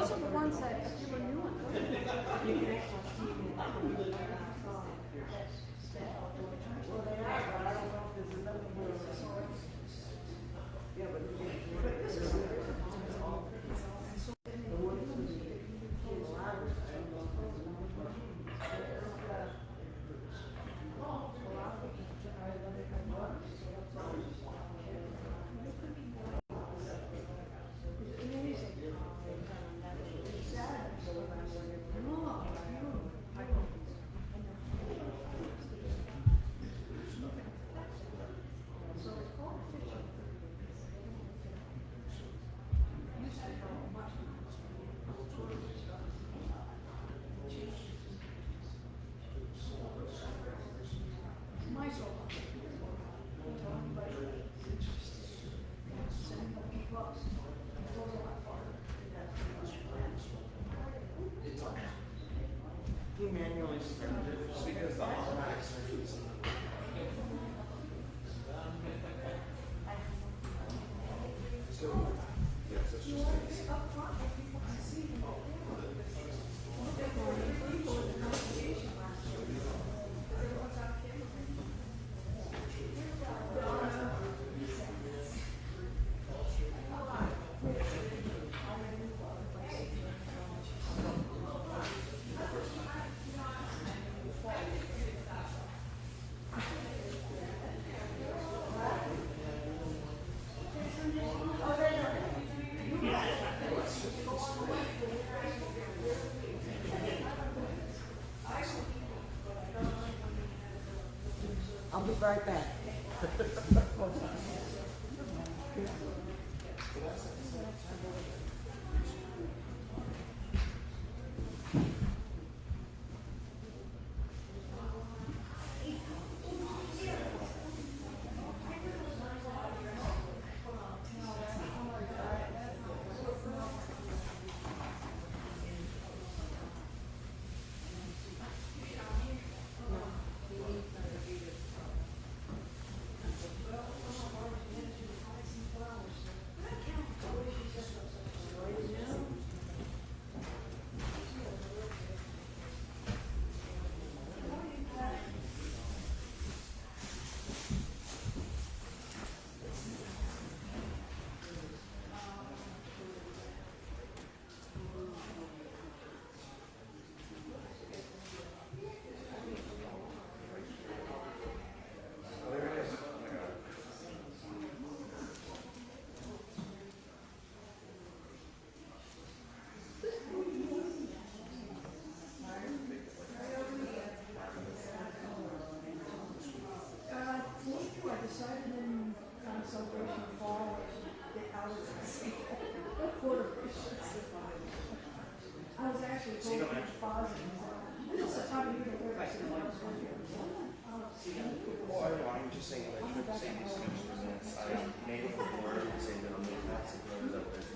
those are the ones that you were new ones. You can actually see them. Well, they are, but I don't know if there's another one. Yeah, but this is. He manually started it just because the automatic switches. So, yes, that's just I'll be right back. Well, I'm just saying, like, for safety instruments, I made it before saying that I'm making that signal that there's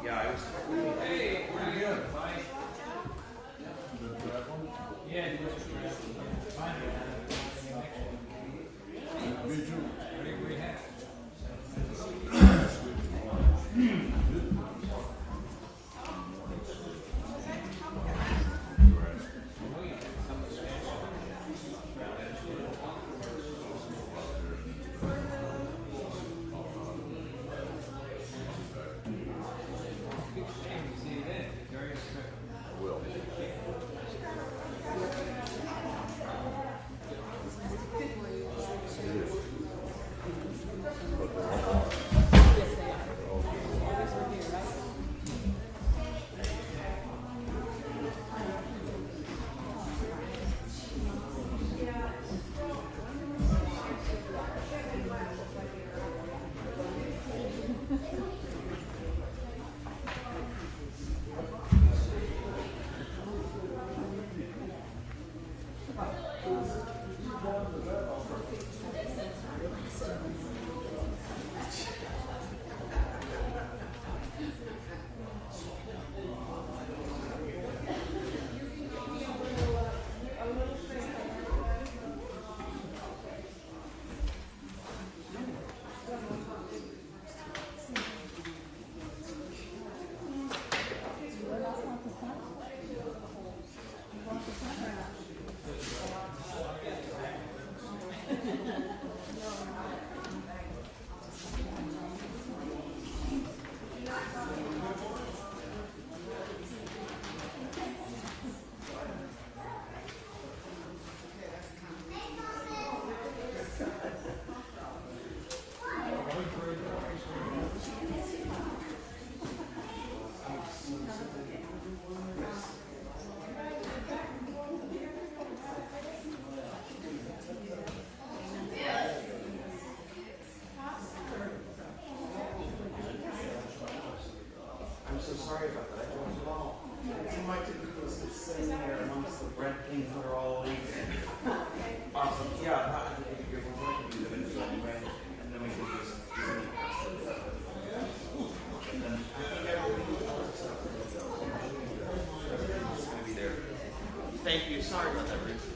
Yeah, I was. Hey, pretty good. Fine. Yeah, you just fine. Me too. What do you have? See you then. Enjoy your trip. I'm so sorry about that. I don't know. It's my typical sitting there amongst the bread things that are all eaten. Awesome. Yeah, I think you're going to do them in the anyway, and then we can just do it. And then I think everything else is going to be there. Thank you. Sorry about that, Bruce.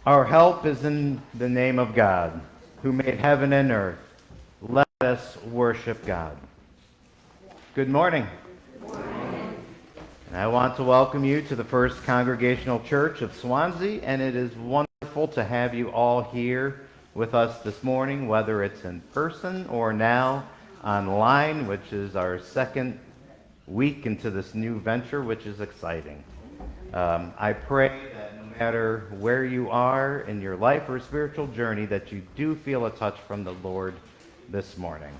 Our help is in the name of God, who made heaven and earth. Let us worship God. Good morning. And I want to welcome you to the First Congregational Church of Swansea, and it is wonderful to have you all here with us this morning, whether it's in person or now online, which is our second week into this new venture, which is exciting. I pray that no matter where you are in your life or spiritual journey, that you do feel a touch from the Lord this morning.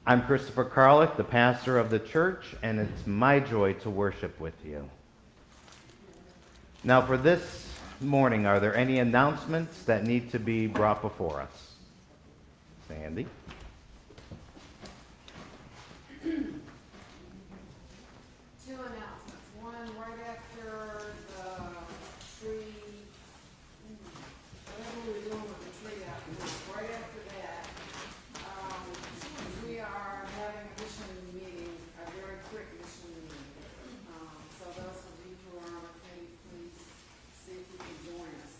I'm Christopher Carlick, the pastor of the church, and it's my joy to worship with you. Now, for this morning, are there any announcements that need to be brought before us? Sandy? Two announcements. One right after the tree, whatever we're doing with the tree out there, right after that, we are having a mission meeting, a very quick mission meeting. So those of you who are on the committee, please see if you can join us.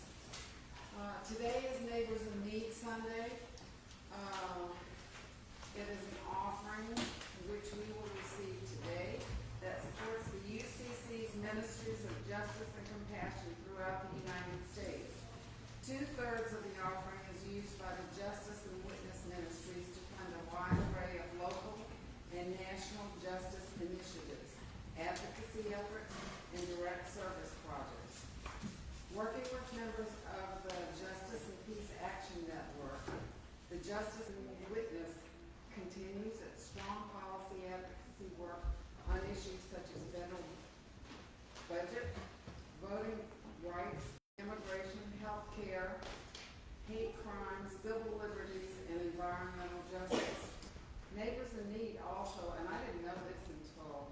Today is Neighbors in Need Sunday. It is an offering which we will receive today that supports the UCC's Ministries of Justice and Compassion throughout the United States. 2/3 of the offering is used by the Justice and Witness Ministries to fund a wide array of local and national justice initiatives, advocacy efforts, and direct service projects. Working with members of the Justice and Peace Action Network, the Justice and Witness continues its strong policy advocacy work on issues such as federal budget, voting rights, immigration, health care, hate crimes, civil liberties, and environmental justice. Neighbors in Need also, and I didn't know this until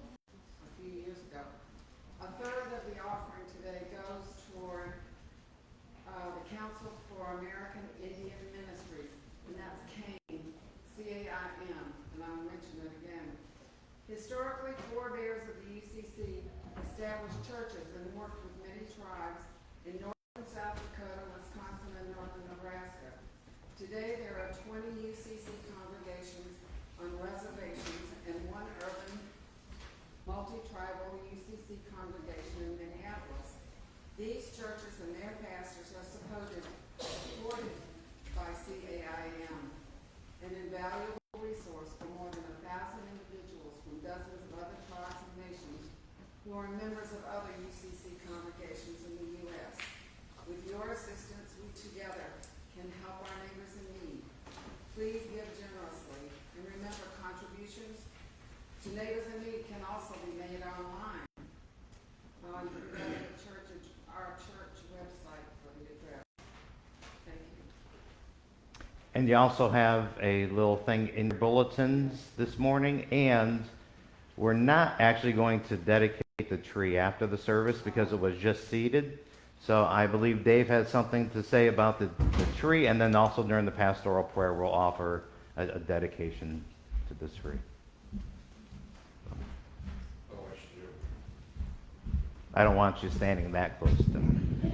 a few years ago, 1/3 of the offering today goes toward the Council for American Indian Ministries, and that's CAIM, C-A-I-M, and I'll mention it again. Historically, forebears of the UCC established churches and worked with many tribes in North and South Dakota, Wisconsin, and northern Nebraska. Today, there are 20 UCC congregations on reservations and one urban multi-tribal UCC congregation in Minneapolis. These churches and their pastors are supported by CAIM, an invaluable resource for more than 1,000 individuals from dozens of other tribes and nations who are members of other UCC congregations in the U.S. With your assistance, we together can help our neighbors in need. Please give generously, and remember, contributions to Neighbors in Need can also be made online. You can go to our church website for the address. Thank you. And you also have a little thing in your bulletins this morning, and we're not actually going to dedicate the tree after the service because it was just seeded. So I believe Dave has something to say about the tree, and then also during the pastoral prayer we'll offer a dedication to this tree. I don't want you standing that close to me.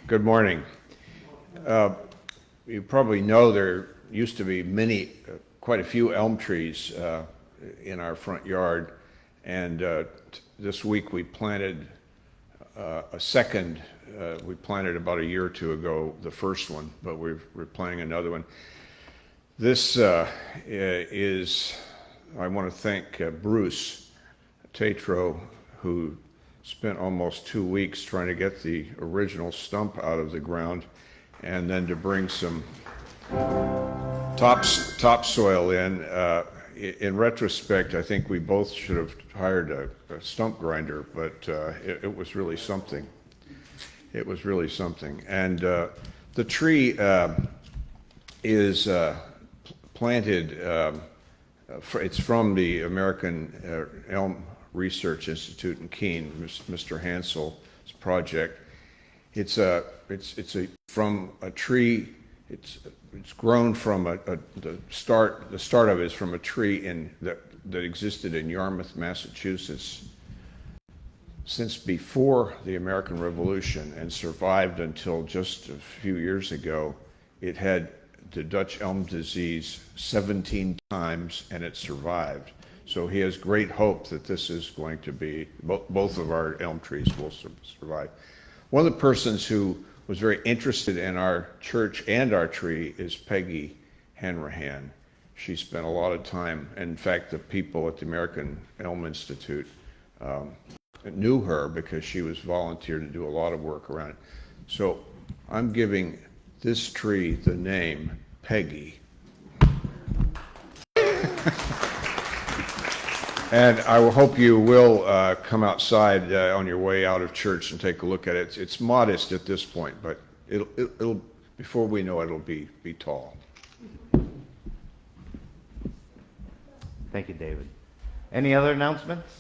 Good morning. You probably know there used to be quite a few elm trees in our front yard, and this week we planted a second. We planted about a year or two ago the first one, but we're planting another one. This is, I want to thank Bruce Tatro, who spent almost 2 weeks trying to get the original stump out of the ground, and then to bring some topsoil in. In retrospect, I think we both should have hired a stump grinder, but it was really something. It was really something. And the tree is planted, it's from the American Elm Research Institute in Keene, Mr. Hansel's project. It's from a tree. It's grown from the start of it is from a tree that existed in Yarmouth, Massachusetts, since before the American Revolution and survived until just a few years ago. It had the Dutch elm disease 17 times and it survived. So he has great hope that this is going to be, both of our elm trees will survive. One of the persons who was very interested in our church and our tree is Peggy Hanrahan. She spent a lot of time, in fact, the people at the American Elm Institute knew her because she was volunteered to do a lot of work around it. So I'm giving this tree the name Peggy. And I will hope you will come outside on your way out of church and take a look at it. It's modest at this point, but it'll before we know it, it'll be tall. Thank you, David. Any other announcements?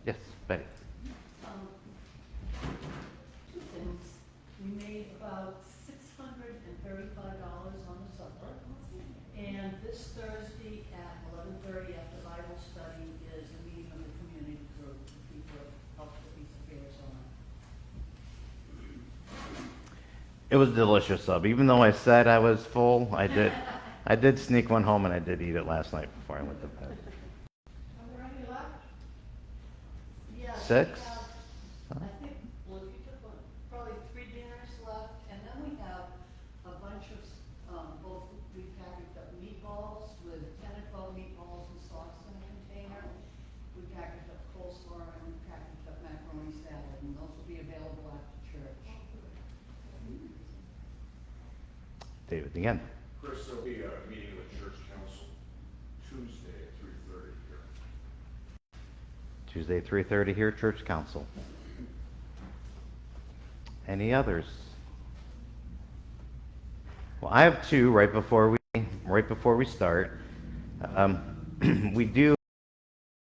Yes, Betty. Two things. We made about $635 on the supper. And this Thursday at 11:30 after Bible study is a meeting of the community group. People help put these affairs on. It was delicious sub. Even though I said I was full, I did sneak one home and I did eat it last night before I went to bed. Are there any left? Yes. 6? we have, I think, well, if you took one, probably 3 dinners left, and then we have a bunch of, both, we packaged up meatballs with 10 or 12 meatballs and sauce in a container. We packaged up coleslaw and we packaged up macaroni salad, and those will be available after church. David, again. Chris, there'll be a meeting of the church council Tuesday at 3:30 here. Tuesday, 3:30 here, Church Council. Any others? Well, I have two right before we start. We do